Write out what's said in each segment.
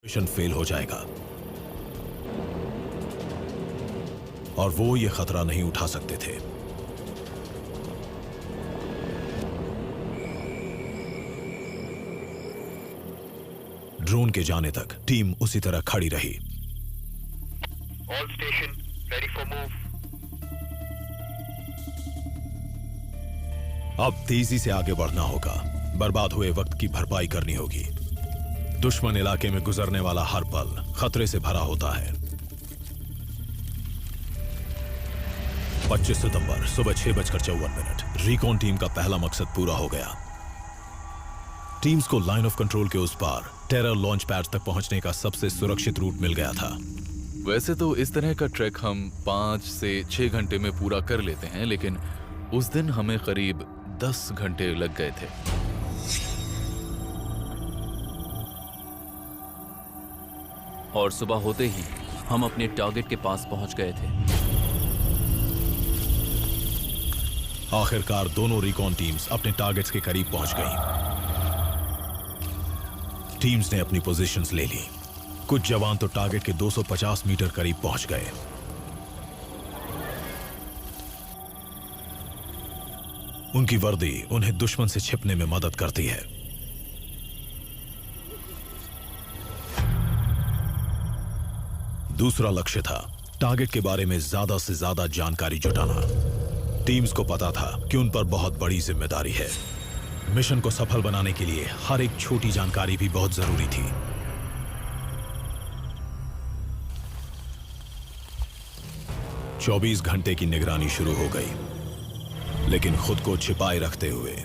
Mission fail हो जाएगा और वो ये खतरा नहीं उठा सकते थे। ड्रोन के जाने तक टीम उसी तरह खड़ी रही। All station ready for move. अब तेजी से आगे बढ़ना होगा, बर्बाद हुए वक्त की भरपाई करनी होगी। दुश्मन इलाके में गुजरने वाला हर पल खतरे से भरा होता है। 25 सितंबर सुबह 6:54 रिकॉन टीम का पहला मकसद पूरा हो गया। टीम्स को लाइन ऑफ कंट्रोल के उस पार टेरर लॉन्च पैड तक पहुंचने का सबसे सुरक्षित रूट मिल गया था। वैसे तो इस तरह का ट्रैक हम 5 से 6 घंटे में पूरा कर लेते हैं, लेकिन उस दिन हमें करीब 10 घंटे लग गए थे। और सुबह होते ही हम अपने टारगेट के पास पहुंच गए थे। आखिरकार दोनों रिकॉन टीम्स अपने टारगेट्स के करीब पहुंच गईं। टीम्स ने अपनी पोजीशंस ले ली। कुछ जवान तो टारगेट के 250 मीटर करीब पहुंच गए। उनकी वर्दी उन्हें दुश्मन से छिपने में मदद करती है। दूसरा लक्ष्य था टारगेट के बारे में ज्यादा से ज्यादा जानकारी जुटाना। टीम्स को पता था कि उन पर बहुत बड़ी जिम्मेदारी है। मिशन को सफल बनाने के लिए हर एक छोटी जानकारी भी बहुत जरूरी थी। चौबीस घंटे की निगरानी शुरू हो गई, लेकिन खुद को छिपाए रखते हुए।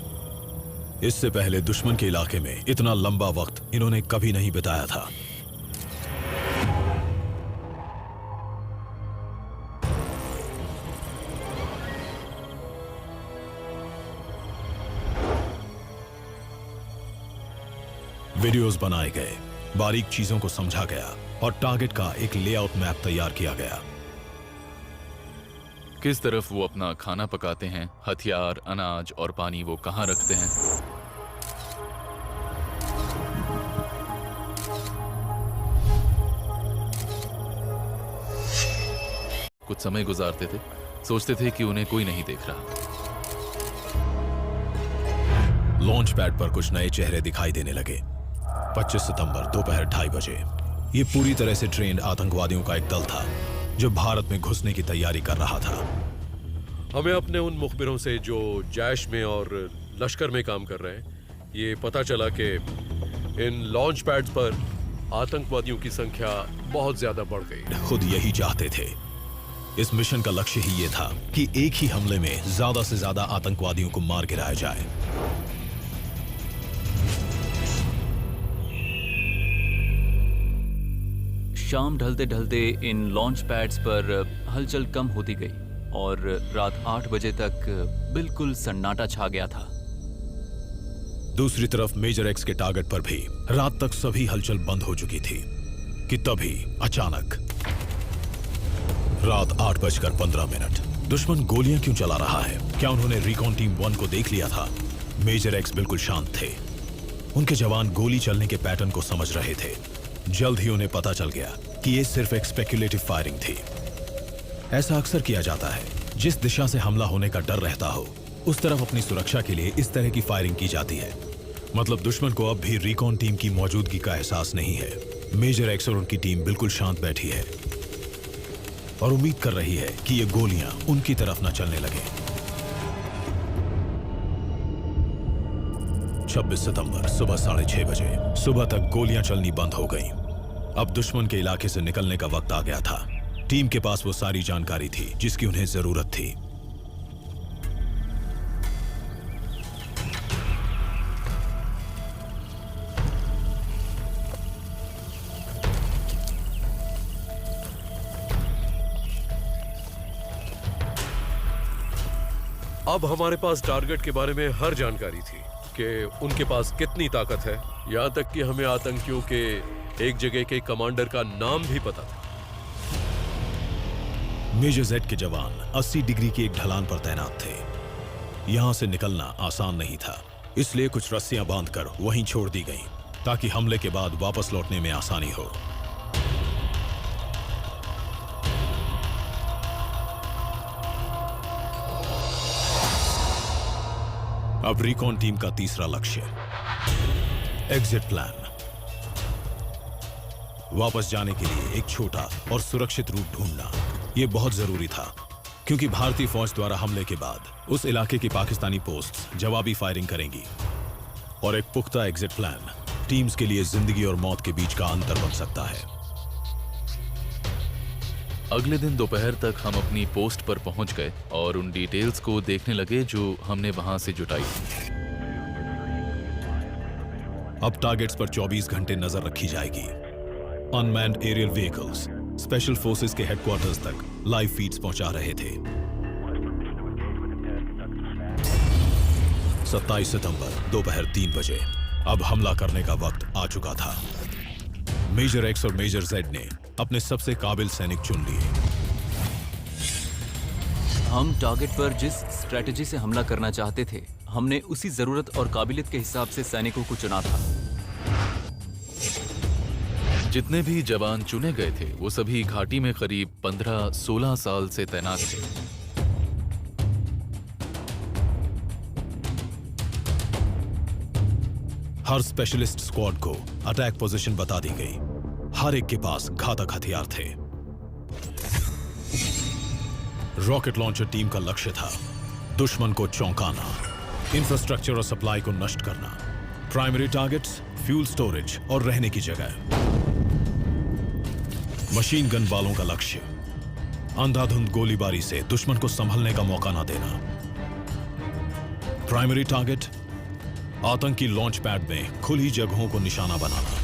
इससे पहले दुश्मन के इलाके में इतना लंबा वक्त इन्होंने कभी नहीं बिताया था। वीडियोस बनाए गए, बारीक चीजों को समझा गया और टारगेट का एक लेआउट मैप तैयार किया गया। किस तरफ वो अपना खाना पकाते हैं, हथियार, अनाज और पानी वो कहाँ रखते हैं। कुछ समय गुजारते थे, सोचते थे कि उन्हें कोई नहीं देख रहा। लॉन्च पैड पर कुछ नए चेहरे दिखाई देने लगे। 25 सितंबर दोपहर 2:30 बजे ये पूरी तरह से ट्रेंड आतंकवादियों का एक दल था जो भारत में घुसने की तैयारी कर रहा था। हमें अपने उन मुखबिरों से जो जैश में और लश्कर में काम कर रहे हैं, ये पता चला कि इन लॉन्च पैड्स पर आतंकवादियों की संख्या बहुत ज्यादा बढ़ गई। खुद यही चाहते थे। इस मिशन का लक्ष्य ही ये था कि एक ही हमले में ज्यादा से ज्यादा आतंकवादियों को मार गिराया जाए। शाम ढलते ढलते इन लॉन्च पैड्स पर हलचल कम होती गई और रात 8 बजे तक बिल्कुल सन्नाटा छा गया था। दूसरी तरफ मेजर एक्स के टारगेट पर भी रात तक सभी हलचल बंद हो चुकी थी कि तभी अचानक रात 8:15 दुश्मन गोलियां क्यों चला रहा है? क्या उन्होंने रिकॉन टीम 1 को देख लिया था? मेजर एक्स बिल्कुल शांत थे। उनके जवान गोली चलने के पैटर्न को समझ रहे थे। जल्द ही उन्हें पता चल गया कि यह सिर्फ एक स्पेक्युलेटिव फायरिंग थी। ऐसा अक्सर किया जाता है, जिस दिशा से हमला होने का डर रहता हो उस तरफ अपनी सुरक्षा के लिए इस तरह की फायरिंग की जाती है। मतलब दुश्मन को अब भी रिकॉन टीम की मौजूदगी का एहसास नहीं है। मेजर एक्स और उनकी टीम बिल्कुल शांत बैठी है और उम्मीद कर रही है कि ये गोलियां उनकी तरफ न चलने लगे। 26 सितंबर सुबह 6:30 बजे सुबह तक गोलियां चलनी बंद हो गईं। अब दुश्मन के इलाके से निकलने का वक्त आ गया था। टीम के पास वो सारी जानकारी थी जिसकी उन्हें जरूरत थी। अब हमारे पास टारगेट के बारे में हर जानकारी थी कि उनके पास कितनी ताकत है। यहां तक कि हमें आतंकियों के एक जगह के कमांडर का नाम भी पता था। मेजर जेड के जवान 80 डिग्री की एक ढलान पर तैनात थे। यहां से निकलना आसान नहीं था, इसलिए कुछ रस्सियां बांधकर वहीं छोड़ दी गईं। ताकि हमले के बाद वापस लौटने में आसानी हो। अब रिकॉन टीम का तीसरा लक्ष्य, एग्जिट प्लान। वापस जाने के लिए एक छोटा और सुरक्षित रूट ढूंढना यह बहुत जरूरी था, क्योंकि भारतीय फौज द्वारा हमले के बाद उस इलाके की पाकिस्तानी पोस्ट्स जवाबी फायरिंग करेंगी और एक पुख्ता एग्जिट प्लान टीम्स के लिए जिंदगी और मौत के बीच का अंतर बन सकता है। अगले दिन दोपहर तक हम अपनी पोस्ट पर पहुंच गए और उन डिटेल्स को देखने लगे जो हमने वहां से जुटाई थी। अब टारगेट्स पर 24 घंटे नजर रखी जाएगी। Unmanned aerial vehicles special forces के हेडक्वार्टर्स तक लाइव फीड्स पहुंचा रहे थे। 27 सितंबर दोपहर 3 बजे अब हमला करने का वक्त आ चुका था। मेजर एक्स और मेजर जेड ने अपने सबसे काबिल सैनिक चुन लिए। हम टारगेट पर जिस स्ट्रेटजी से हमला करना चाहते थे, हमने उसी जरूरत और काबिलियत के हिसाब से सैनिकों को चुना था। जितने भी जवान चुने गए थे वो सभी घाटी में करीब 15-16 साल से तैनात थे। हर स्पेशलिस्ट स्क्वाड को अटैक पोजीशन बता दी गई। हर एक के पास घातक हथियार थे। रॉकेट लॉन्चर टीम का लक्ष्य था दुश्मन को चौंकाना, इंफ्रास्ट्रक्चर और सप्लाई को नष्ट करना। प्राइमरी टारगेट्स फ्यूल स्टोरेज और रहने की जगह। मशीन गन वालों का लक्ष्य अंधाधुंध गोलीबारी से दुश्मन को संभलने का मौका ना देना। प्राइमरी टारगेट आतंकी लॉन्च पैड में खुली जगहों को निशाना बनाना।